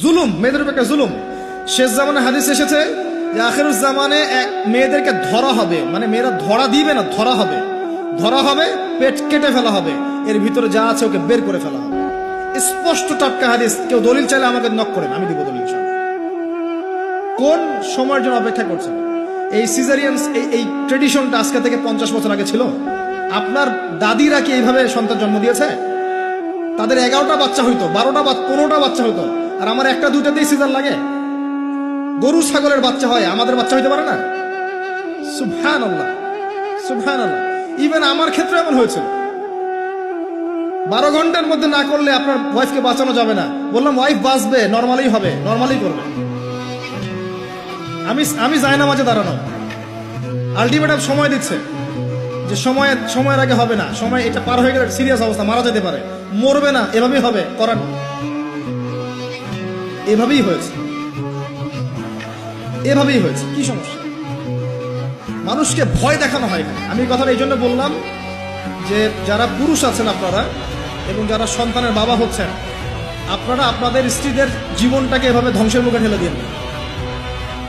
জুলুম, মেয়েদের উপর একটা জুলুম। শেষ জামানে হাদিস এসেছে যে আখিরুজ জামানে মেয়েদেরকে ধরা হবে, মানে মেয়েরা ধরা দিবে না, ধরা হবে, ধরা হবে, পেট কেটে ফেলা হবে, এর ভিতরে যা আছে ওকে বের করে ফেলা হবে। স্পষ্ট টাটকা হাদিস। কেউ দলিল চাইলে আমাকে নক করেন, আমি দিব দলিল। কোন সময়ের জন্য অপেক্ষা করছেন? এই সিজারিয়ান এই ট্রেডিশনটা আজকে থেকে 50 বছর আগে ছিল। আপনার দাদিরা কি এইভাবে সন্তান জন্ম দিয়েছে? তাদের 11টা বাচ্চা হইতো, 12টা 15টা বাচ্চা হইতো, আর আমার একটা দুইটাতেই সিজার লাগে। গরু ছাগলের বাচ্চা হয়, আমাদের বাচ্চা হইতে পারে না? সুবহানাল্লাহ, সুবহানাল্লাহ। ইভেন আমার ক্ষেত্রে এমন হয়েছিল। 12 ঘন্টার মধ্যে না করলে আপনার ওয়াইফকে বাঁচানো যাবে না। বললাম ওয়াইফ বাঁচবে, নর্মালি হবে, নর্মালি করবে। আমি যাই না মাঝে দাঁড়ানো, আলটিমেটাম সময় দিচ্ছে যে সময়ের আগে হবে না, সময় এটা পার হয়ে গেলে সিরিয়াস অবস্থা, মারা যেতে পারে, মরবে না, এভাবেই হবে, করার এভাবেই হয়েছে, এভাবেই হয়েছে। কি সমস্যা? মানুষকে ভয় দেখানো হয় না। আমি কথাটা এই জন্য বললাম যে যারা পুরুষ আছেন আপনারা এবং যারা সন্তানের বাবা হচ্ছেন, আপনারা আপনাদের স্ত্রীদের জীবনটাকে এভাবে ধ্বংসের মুখে ঠেলে দিন না,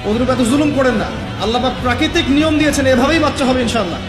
ওদের উপর এত জুলুম করেন না। আল্লাহ পাক প্রাকৃতিক নিয়ম দিয়েছেন, এভাবেই বাচ্চা হবে ইনশাআল্লাহ।